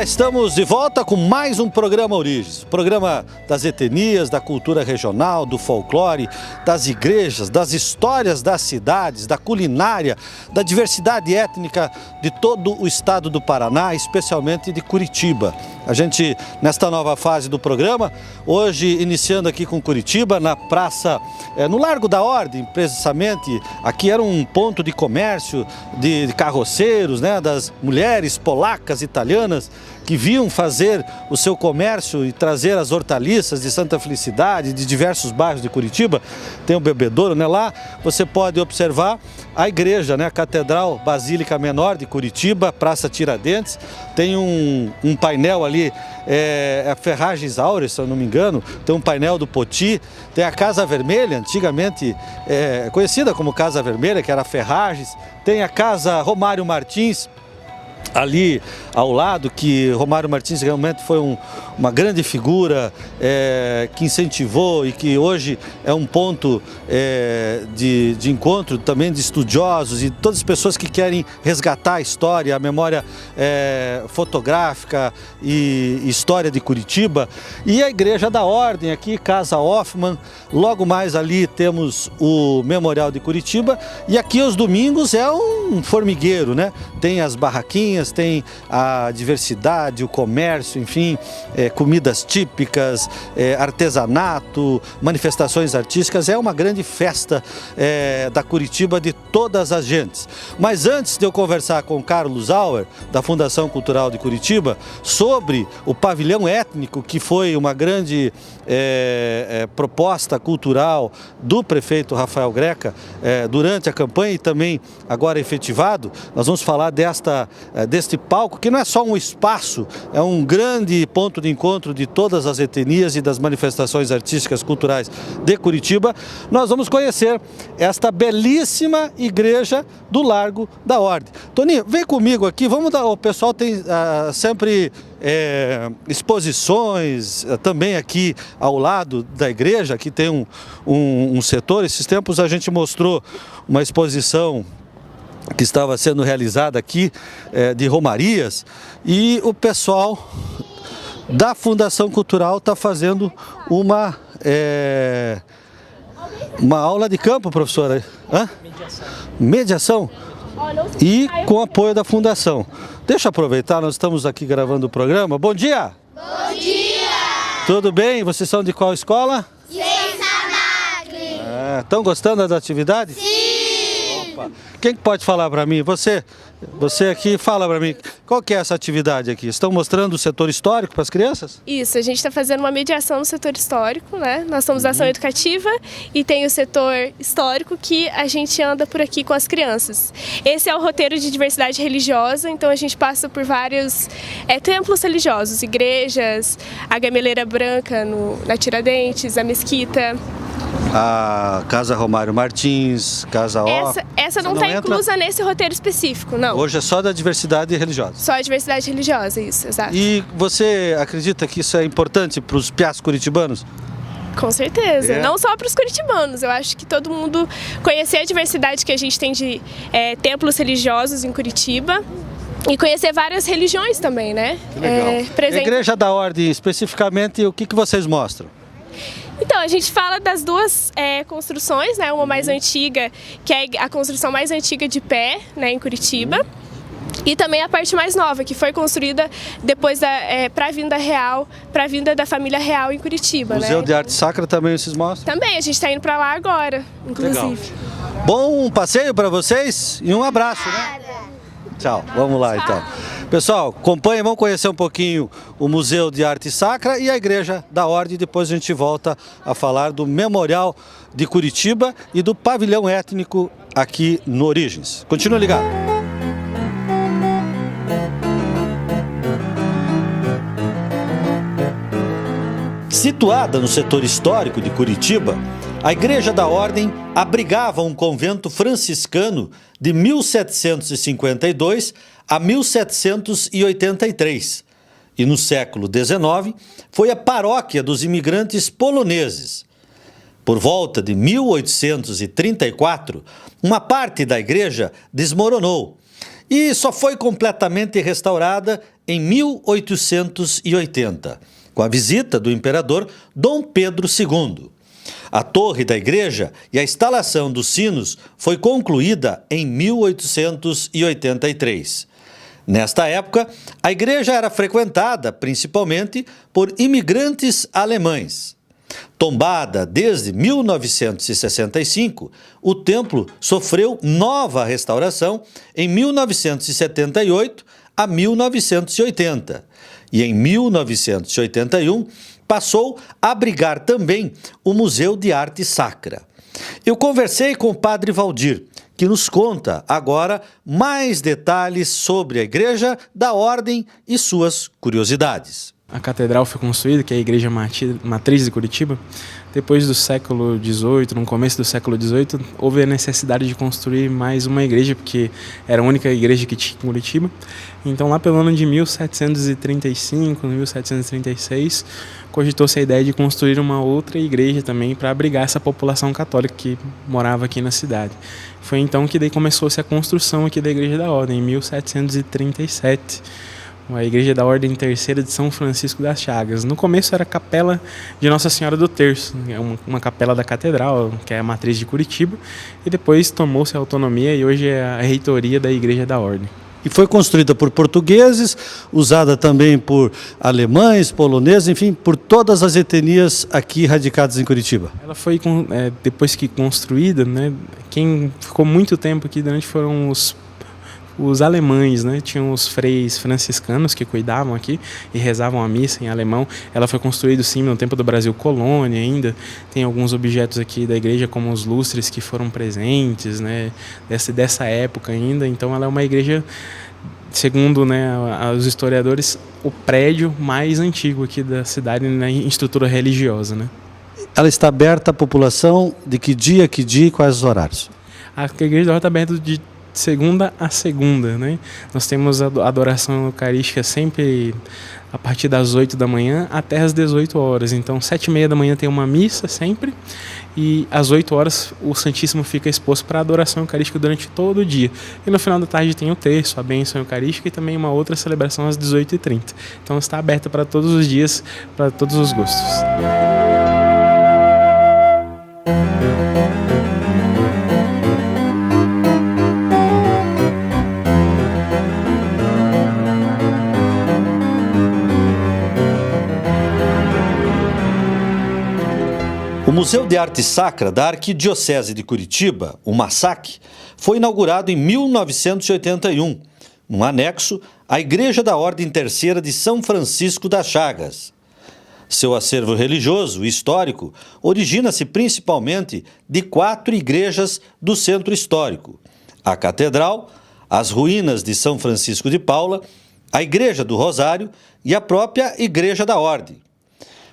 Olá, estamos de volta com mais um programa Origens, programa das etnias, da cultura regional, do folclore, das igrejas, das histórias das cidades, da culinária, da diversidade étnica de todo o estado do Paraná, especialmente de Curitiba. A gente, nesta nova fase do programa, hoje iniciando aqui com Curitiba, na praça, no Largo da Ordem, precisamente, aqui era um ponto de comércio de carroceiros, né, das mulheres polacas, italianas, que vinham fazer o seu comércio e trazer as hortaliças de Santa Felicidade, de diversos bairros de Curitiba. Tem o bebedouro, né? Lá você pode observar a igreja, né? A Catedral Basílica Menor de Curitiba, Praça Tiradentes. Tem um painel ali, a Ferragens Áureas, se eu não me engano. Tem um painel do Poti. Tem a Casa Vermelha, antigamente conhecida como Casa Vermelha, que era a Ferragens. Tem a Casa Romário Martins, ali ao lado, que Romário Martins realmente foi uma grande figura que incentivou e que hoje é um ponto de encontro também de estudiosos e todas as pessoas que querem resgatar a história, a memória fotográfica e história de Curitiba. E a Igreja da Ordem aqui, Casa Hoffmann, logo mais ali temos o Memorial de Curitiba e aqui aos domingos é um formigueiro, né? Tem as barraquinhas, tem a diversidade, o comércio, enfim, comidas típicas, artesanato, manifestações artísticas. É uma grande festa da Curitiba de todas as gentes. Mas antes de eu conversar com Carlos Auer, da Fundação Cultural de Curitiba, sobre o pavilhão étnico, que foi uma grande proposta cultural do prefeito Rafael Greca durante a campanha e também agora efetivado, nós vamos falar deste palco, que não é só um espaço, é um grande ponto de encontro de todas as etnias e das manifestações artísticas culturais de Curitiba. Nós vamos conhecer esta belíssima igreja do Largo da Ordem. Toninho, vem comigo aqui, o pessoal tem sempre exposições também aqui ao lado da igreja, aqui tem um setor. Esses tempos a gente mostrou uma exposição que estava sendo realizada aqui, de romarias, e o pessoal da Fundação Cultural está fazendo uma aula de campo, professora. Hã? Mediação. E com apoio da Fundação. Deixa eu aproveitar, nós estamos aqui gravando o programa. Bom dia! Bom dia! Tudo bem? Vocês são de qual escola? Ciência Magre! Estão gostando das atividades? Sim! Opa. Quem pode falar para mim? Você aqui, fala para mim, qual que é essa atividade aqui? Estão mostrando o setor histórico para as crianças? Isso, a gente está fazendo uma mediação no setor histórico, né? Nós somos ação educativa e tem o setor histórico que a gente anda por aqui com as crianças. Esse é o roteiro de diversidade religiosa, então a gente passa por vários templos religiosos, igrejas, a Gameleira Branca na Tiradentes, a Mesquita. A Casa Romário Martins, Casa Hoffmann. Essa não está inclusa nesse roteiro específico, não. Hoje é só da diversidade religiosa. Só a diversidade religiosa, isso, exato. E você acredita que isso é importante para os piás curitibanos? Com certeza, não só para os curitibanos. Eu acho que todo mundo conhecer a diversidade que a gente tem de templos religiosos em Curitiba. E conhecer várias religiões também, né? Que legal. A Igreja da Ordem, especificamente, o que vocês mostram? Então, a gente fala das duas construções, né? Uma mais antiga, que é a construção mais antiga de pé, né, em Curitiba. E também a parte mais nova, que foi construída depois para a vinda real, para a vinda da família real em Curitiba. Museu de Arte Sacra também vocês mostram? Também, a gente está indo para lá agora, inclusive. Legal. Bom passeio para vocês e um abraço, né? Tchau, vamos lá então. Pessoal, acompanhem, vamos conhecer um pouquinho o Museu de Arte Sacra e a Igreja da Ordem. Depois a gente volta a falar do Memorial de Curitiba e do pavilhão étnico aqui no Origens. Continua ligado. Situada no setor histórico de Curitiba, a Igreja da Ordem abrigava um convento franciscano de 1752 a 1783 e no século XIX foi a paróquia dos imigrantes poloneses. Por volta de 1834, uma parte da igreja desmoronou e só foi completamente restaurada em 1880, com a visita do imperador Dom Pedro II. A torre da igreja e a instalação dos sinos foi concluída em 1883. Nesta época, a igreja era frequentada principalmente por imigrantes alemães. Tombada desde 1965, o templo sofreu nova restauração em 1978 a 1980 e em 1981 passou a abrigar também o Museu de Arte Sacra. Eu conversei com o Padre Valdir, que nos conta agora mais detalhes sobre a Igreja da Ordem e suas curiosidades. A catedral foi construída, que é a Igreja Matriz de Curitiba, depois do século XVIII, no começo do século XVIII, houve a necessidade de construir mais uma igreja, porque era a única igreja que tinha em Curitiba. Então, lá pelo ano de 1735, 1736, cogitou-se a ideia de construir uma outra igreja também para abrigar essa população católica que morava aqui na cidade. Foi então que daí começou-se a construção aqui da Igreja da Ordem, em 1737. A Igreja da Ordem Terceira de São Francisco das Chagas. No começo era a capela de Nossa Senhora do Terço, uma capela da catedral, que é a matriz de Curitiba, e depois tomou-se a autonomia e hoje é a reitoria da Igreja da Ordem. E foi construída por portugueses, usada também por alemães, poloneses, enfim, por todas as etnias aqui radicadas em Curitiba. Ela foi, depois que construída, né, quem ficou muito tempo aqui durante foram os alemães, né? Tinham os freis franciscanos que cuidavam aqui e rezavam a missa em alemão. Ela foi construída sim no tempo do Brasil colônia ainda. Tem alguns objetos aqui da igreja como os lustres que foram presentes, né? Dessa época ainda. Então ela é uma igreja, segundo, né, os historiadores, o prédio mais antigo aqui da cidade em estrutura religiosa, né? Ela está aberta à população de que dia e quais os horários? A igreja da Ordem está aberta de segunda a segunda, né? Nós temos a adoração eucarística sempre a partir das 8 da manhã até as 18 horas. Então, 7h30 da manhã tem uma missa sempre e às 8 horas o Santíssimo fica exposto para a adoração eucarística durante todo o dia. E no final da tarde tem o terço, a bênção eucarística e também uma outra celebração às 18h30. Então, está aberta para todos os dias, para todos os gostos. O Museu de Arte Sacra da Arquidiocese de Curitiba, o MASAC, foi inaugurado em 1981, num anexo à Igreja da Ordem Terceira de São Francisco das Chagas. Seu acervo religioso e histórico origina-se principalmente de 4 igrejas do centro histórico: a Catedral, as ruínas de São Francisco de Paula, a Igreja do Rosário e a própria Igreja da Ordem.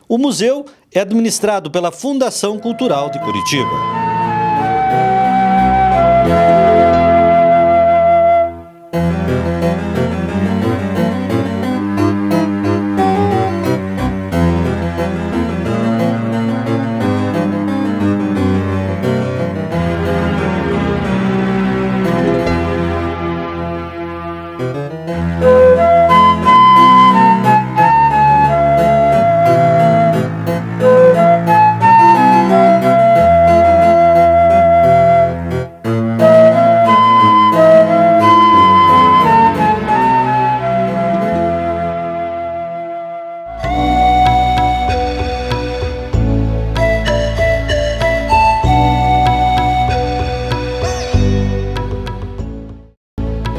O museu é administrado pela Fundação Cultural de Curitiba.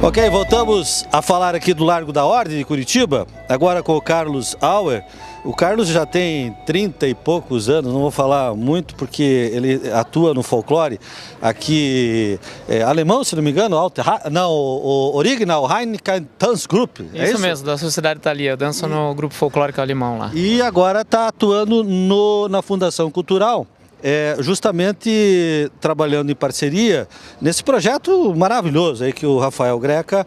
Ok, voltamos a falar aqui do Largo da Ordem de Curitiba, agora com o Carlos Auer. O Carlos já tem 30 e poucos anos, não vou falar muito porque ele atua no folclore aqui, alemão, se não me engano, o Original Heineken Tanzgruppe. Isso mesmo, da Sociedade Thalia, eu danço no grupo folclórico alemão lá. E agora está atuando na Fundação Cultural. Justamente trabalhando em parceria nesse projeto maravilhoso aí que o Rafael Greca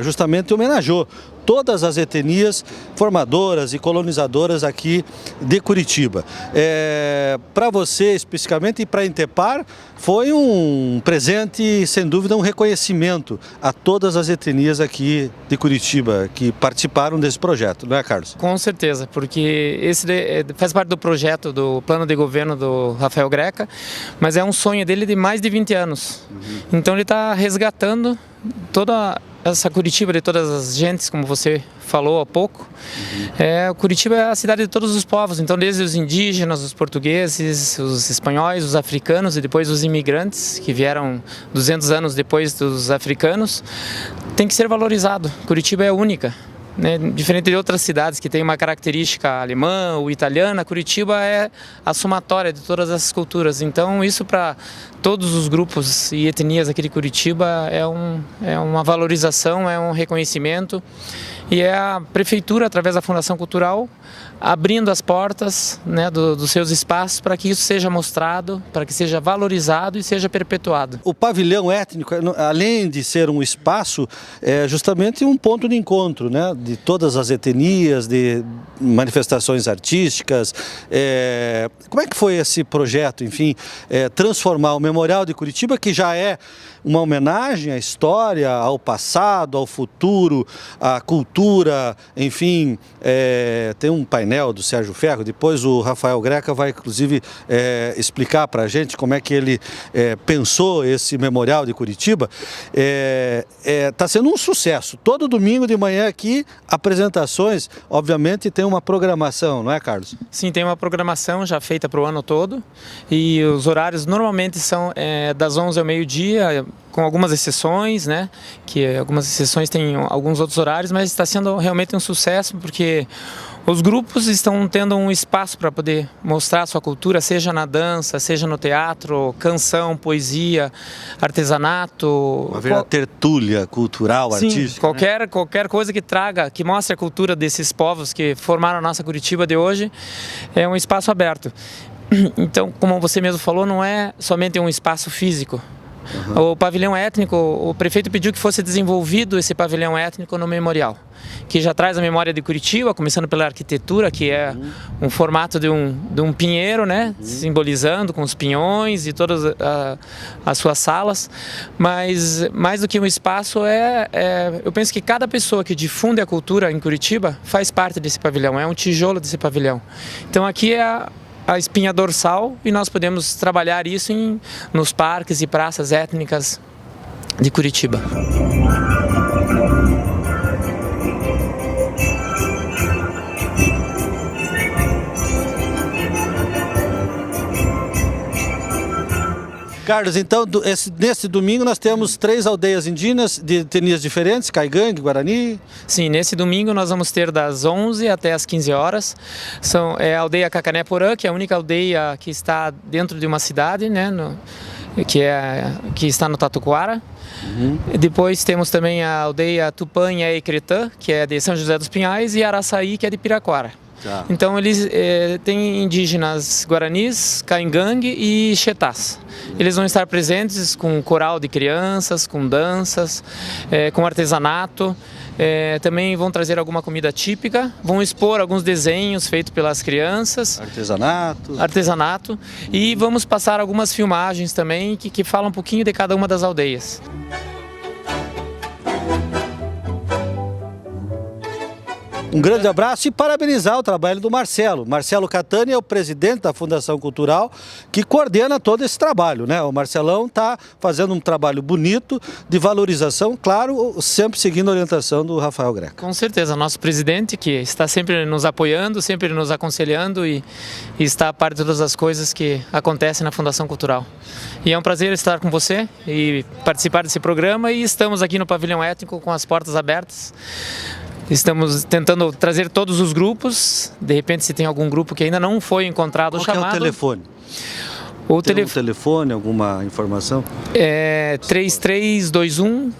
justamente homenageou todas as etnias formadoras e colonizadoras aqui de Curitiba. Para você especificamente e para a Intepar, foi um presente, sem dúvida, um reconhecimento a todas as etnias aqui de Curitiba que participaram desse projeto, não é, Carlos? Com certeza, porque esse faz parte do projeto do plano de governo do Rafael Greca, mas é um sonho dele de mais de 20 anos. Então ele está resgatando toda essa Curitiba de todas as gentes, como você falou há pouco. Curitiba é a cidade de todos os povos, então desde os indígenas, os portugueses, os espanhóis, os africanos e depois os imigrantes que vieram 200 anos depois dos africanos, tem que ser valorizado. Curitiba é única. Diferente de outras cidades que têm uma característica alemã ou italiana, Curitiba é a somatória de todas essas culturas. Então isso para todos os grupos e etnias aqui de Curitiba é uma valorização, é um reconhecimento. E é a Prefeitura, através da Fundação Cultural, abrindo as portas, dos seus espaços para que isso seja mostrado, para que seja valorizado e seja perpetuado. O pavilhão étnico, além de ser um espaço, é justamente um ponto de encontro, de todas as etnias, de manifestações artísticas. Como é que foi esse projeto, enfim, transformar o Memorial de Curitiba, que já é uma homenagem à história, ao passado, ao futuro, à cultura, enfim, tem um painel do Sérgio Ferro, depois o Rafael Greca vai inclusive explicar para a gente como é que ele pensou esse Memorial de Curitiba. Está sendo um sucesso, todo domingo de manhã aqui, apresentações, obviamente tem uma programação, não é, Carlos? Sim, tem uma programação já feita para o ano todo e os horários normalmente são das 11 ao meio-dia, com algumas exceções, que algumas exceções têm alguns outros horários, mas está sendo realmente um sucesso porque os grupos estão tendo um espaço para poder mostrar a sua cultura, seja na dança, seja no teatro, canção, poesia, artesanato. Uma verdadeira tertúlia cultural, sim, artística. Qualquer coisa que mostre a cultura desses povos que formaram a nossa Curitiba de hoje, é um espaço aberto. Então, como você mesmo falou, não é somente um espaço físico. O pavilhão étnico, o prefeito pediu que fosse desenvolvido esse pavilhão étnico no memorial, que já traz a memória de Curitiba, começando pela arquitetura, que é um formato de um pinheiro, simbolizando com os pinhões e todas as suas salas. Mas mais do que um espaço, eu penso que cada pessoa que difunde a cultura em Curitiba faz parte desse pavilhão, é um tijolo desse pavilhão. Então aqui é a espinha dorsal e nós podemos trabalhar isso nos parques e praças étnicas de Curitiba. Carlos, então, nesse domingo nós temos 3 aldeias indígenas de etnias diferentes, Caigangue, Guarani. Sim, nesse domingo nós vamos ter das 11 até as 15 horas. É a aldeia Cacané-Porã, que é a única aldeia que está dentro de uma cidade, que está no Tatuquara. Depois temos também a aldeia Tupã e Cretã, que é de São José dos Pinhais, e Araçaí, que é de Piraquara. Tá. Então eles têm indígenas guaranis, Caingangue e Xetás. Eles vão estar presentes com coral de crianças, com danças, com artesanato. Também vão trazer alguma comida típica, vão expor alguns desenhos feitos pelas crianças. Artesanato. E vamos passar algumas filmagens também que falam um pouquinho de cada uma das aldeias. Um grande abraço e parabenizar o trabalho do Marcelo. Marcelo Catani é o presidente da Fundação Cultural que coordena todo esse trabalho, O Marcelão está fazendo um trabalho bonito de valorização, claro, sempre seguindo a orientação do Rafael Greca. Com certeza, nosso presidente que está sempre nos apoiando, sempre nos aconselhando e está a par de todas as coisas que acontecem na Fundação Cultural. E é um prazer estar com você e participar desse programa e estamos aqui no Pavilhão Étnico com as portas abertas. Estamos tentando trazer todos os grupos, de repente se tem algum grupo que ainda não foi encontrado ou chamado. Qual é o telefone? Tem um telefone, alguma informação? 3321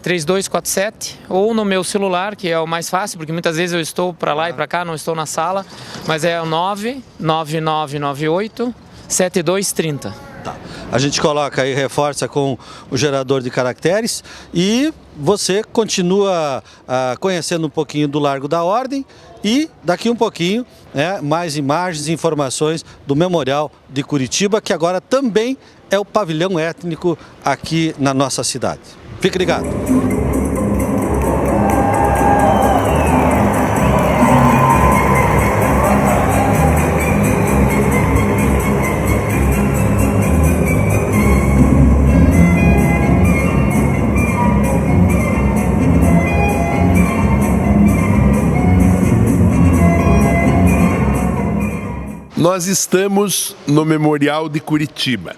3247 ou no meu celular, que é o mais fácil, porque muitas vezes eu estou para lá e para cá, não estou na sala, mas é o 99998 7230. Tá. A gente coloca aí, reforça com o gerador de caracteres e você continua conhecendo um pouquinho do Largo da Ordem e daqui um pouquinho mais imagens e informações do Memorial de Curitiba, que agora também é o pavilhão étnico aqui na nossa cidade. Fique ligado. Nós estamos no Memorial de Curitiba,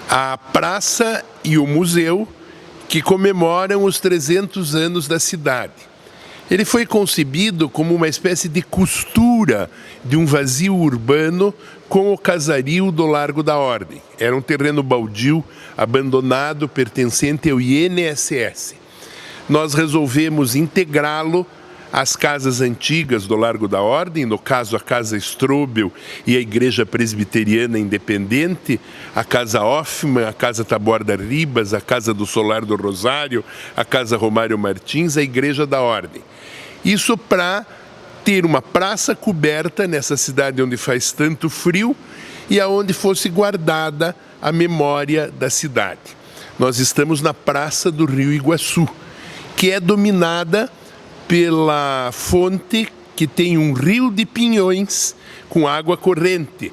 a praça e o museu que comemoram os 300 anos da cidade. Ele foi concebido como uma espécie de costura de um vazio urbano com o casario do Largo da Ordem. Era um terreno baldio, abandonado, pertencente ao INSS. Nós resolvemos integrá-lo às casas antigas do Largo da Ordem, no caso a Casa Strobel e a Igreja Presbiteriana Independente, a Casa Hoffmann, a Casa Taborda Ribas, a Casa do Solar do Rosário, a Casa Romário Martins, a Igreja da Ordem. Isso para ter uma praça coberta nessa cidade onde faz tanto frio e aonde fosse guardada a memória da cidade. Nós estamos na Praça do Rio Iguaçu, que é dominada pela fonte que tem um rio de pinhões com água corrente.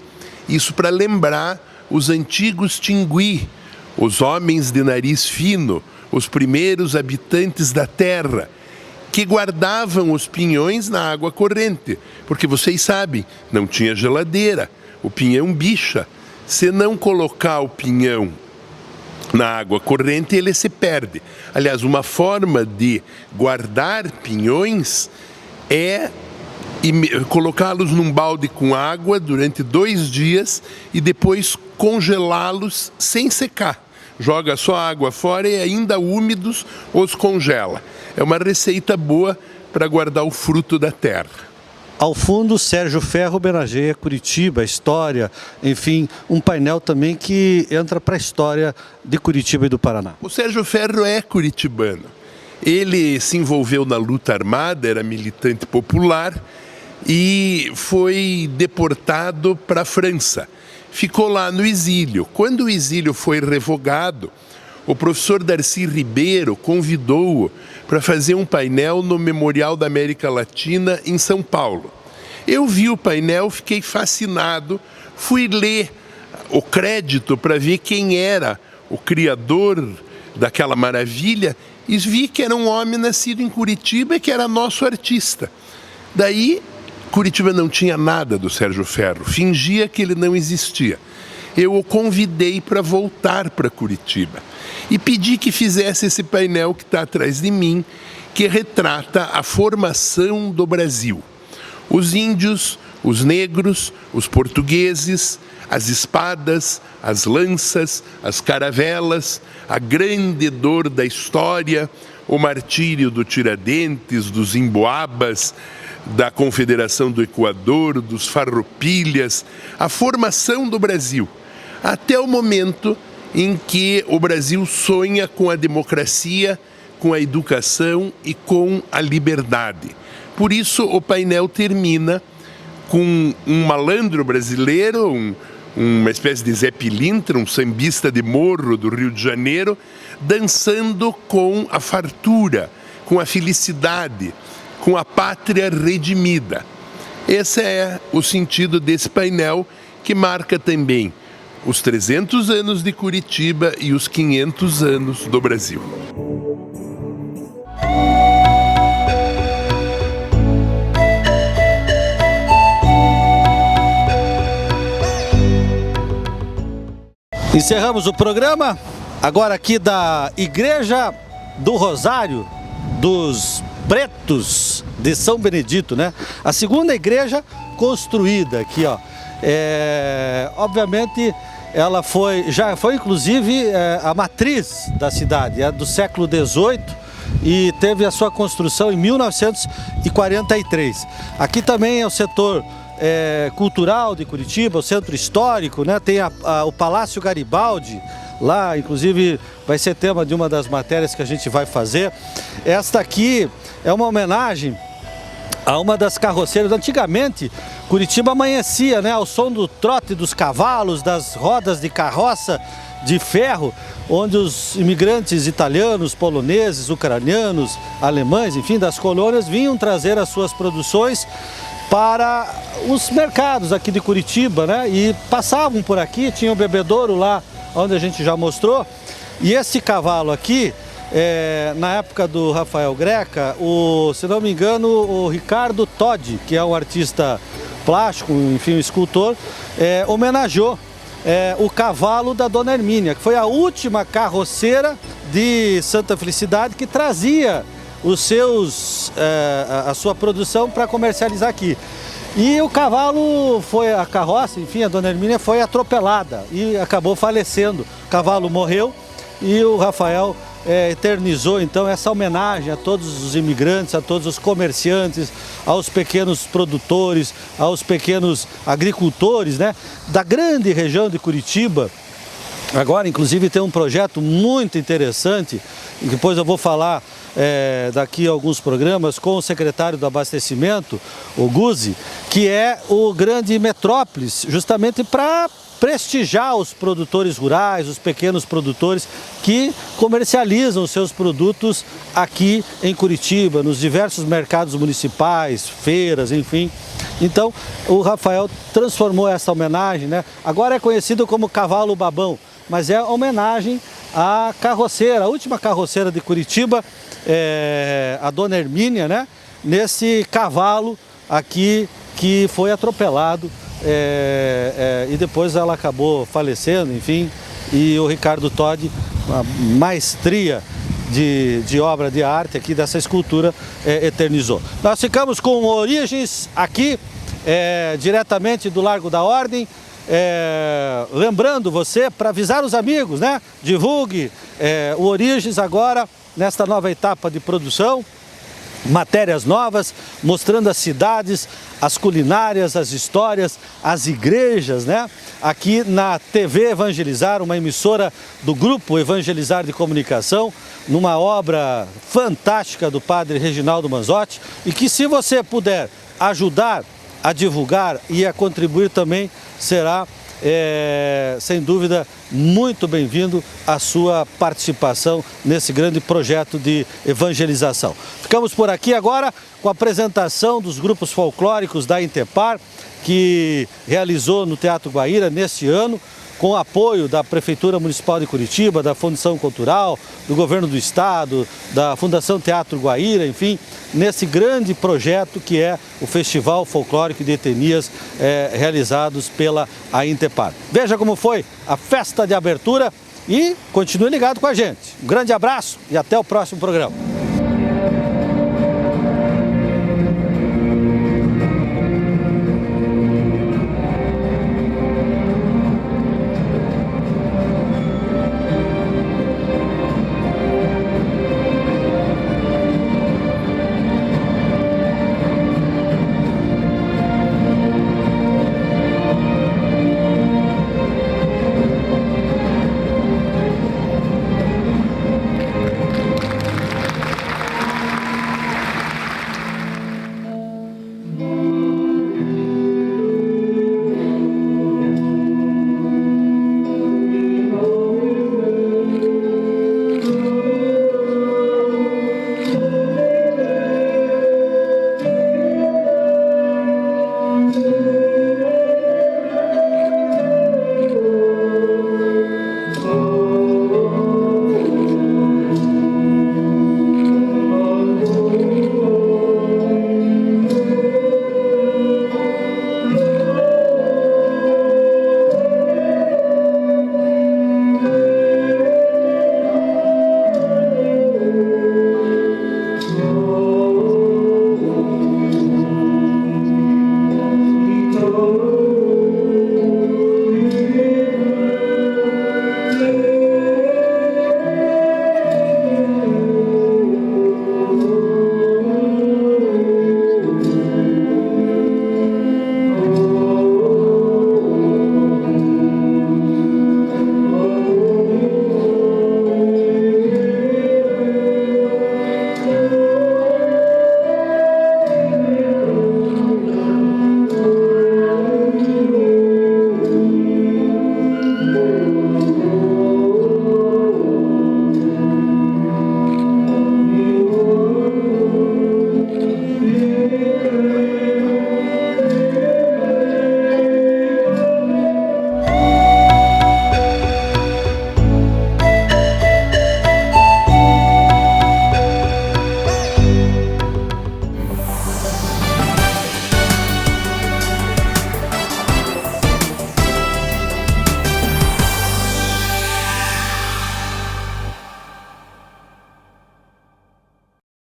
Isso para lembrar os antigos tingui, os homens de nariz fino, os primeiros habitantes da terra, que guardavam os pinhões na água corrente. Porque vocês sabem, não tinha geladeira, o pinhão bicha. Se não colocar o pinhão na água corrente, ele se perde. Aliás, uma forma de guardar pinhões é colocá-los num balde com água durante 2 dias e depois congelá-los sem secar. Joga só a água fora e ainda úmidos os congela. É uma receita boa para guardar o fruto da terra. Ao fundo, Sérgio Ferro homenageia Curitiba, história, enfim, um painel também que entra para a história de Curitiba e do Paraná. O Sérgio Ferro é curitibano. Ele se envolveu na luta armada, era militante popular e foi deportado para a França. Ficou lá no exílio. Quando o exílio foi revogado, o professor Darcy Ribeiro convidou-o para fazer um painel no Memorial da América Latina em São Paulo. Eu vi o painel, fiquei fascinado, fui ler o crédito para ver quem era o criador daquela maravilha e vi que era um homem nascido em Curitiba e que era nosso artista. Daí, Curitiba não tinha nada do Sérgio Ferro, fingia que ele não existia. Eu o convidei para voltar para Curitiba e pedi que fizesse esse painel que está atrás de mim, que retrata a formação do Brasil. Os índios, os negros, os portugueses, as espadas, as lanças, as caravelas, a grande dor da história, o martírio do Tiradentes, dos Emboabas, da Confederação do Equador, dos Farroupilhas, a formação do Brasil, até o momento em que o Brasil sonha com a democracia, com a educação e com a liberdade. Por isso, o painel termina com um malandro brasileiro, uma espécie de Zé Pilintra, um sambista de morro do Rio de Janeiro, dançando com a fartura, com a felicidade, com a pátria redimida. Esse é o sentido desse painel, que marca também os 300 anos de Curitiba e os 500 anos do Brasil. Encerramos o programa, agora aqui da Igreja do Rosário dos Pretos de São Benedito, né? A segunda igreja construída aqui, ó. Obviamente, ela já foi inclusive a matriz da cidade, é do século XVIII e teve a sua construção em 1943. Aqui também é o setor cultural de Curitiba, o centro histórico, né? Tem o Palácio Garibaldi, lá, inclusive vai ser tema de uma das matérias que a gente vai fazer. Esta aqui é uma homenagem a uma das carroceiras. Antigamente, Curitiba amanhecia, né, ao som do trote dos cavalos, das rodas de carroça de ferro, onde os imigrantes italianos, poloneses, ucranianos, alemães, enfim, das colônias, vinham trazer as suas produções para os mercados aqui de Curitiba, né? E passavam por aqui, tinha o bebedouro lá, onde a gente já mostrou. E esse cavalo aqui, na época do Rafael Greca, se não me engano, o Ricardo Todi, que é um artista plástico, enfim, um escultor, homenageou o cavalo da Dona Hermínia, que foi a última carroceira de Santa Felicidade que trazia a sua produção para comercializar aqui. E o cavalo a carroça, enfim, a Dona Hermínia foi atropelada e acabou falecendo. O cavalo morreu e o Rafael eternizou então essa homenagem a todos os imigrantes, a todos os comerciantes, aos pequenos produtores, aos pequenos agricultores, né, da grande região de Curitiba. Agora, inclusive, tem um projeto muito interessante, e depois eu vou falar daqui a alguns programas com o secretário do Abastecimento, o Guzzi, que é o Grande Metrópolis, justamente para prestigiar os produtores rurais, os pequenos produtores que comercializam seus produtos aqui em Curitiba, nos diversos mercados municipais, feiras, enfim. Então, o Rafael transformou essa homenagem, né? Agora é conhecido como Cavalo Babão, mas é homenagem à carroceira, a última carroceira de Curitiba, a Dona Hermínia, né? Nesse cavalo aqui que foi atropelado. E depois ela acabou falecendo, enfim, e o Ricardo Todi, uma maestria de obra de arte aqui dessa escultura, eternizou. Nós ficamos com Origens aqui, diretamente do Largo da Ordem, lembrando você, para avisar os amigos, né? Divulgue o Origens agora, nesta nova etapa de produção, matérias novas, mostrando as cidades, as culinárias, as histórias, as igrejas, né? Aqui na TV Evangelizar, uma emissora do Grupo Evangelizar de Comunicação, numa obra fantástica do padre Reginaldo Manzotti, e que, se você puder ajudar a divulgar e a contribuir também, será sem dúvida muito bem-vindo a sua participação nesse grande projeto de evangelização. Ficamos por aqui agora com a apresentação dos grupos folclóricos da Intepar, que realizou no Teatro Guaíra neste ano, com o apoio da Prefeitura Municipal de Curitiba, da Fundação Cultural, do Governo do Estado, da Fundação Teatro Guaíra, enfim, nesse grande projeto que é o Festival Folclórico de Etnias realizados pela Intepar. Veja como foi a festa de abertura e continue ligado com a gente. Um grande abraço e até o próximo programa.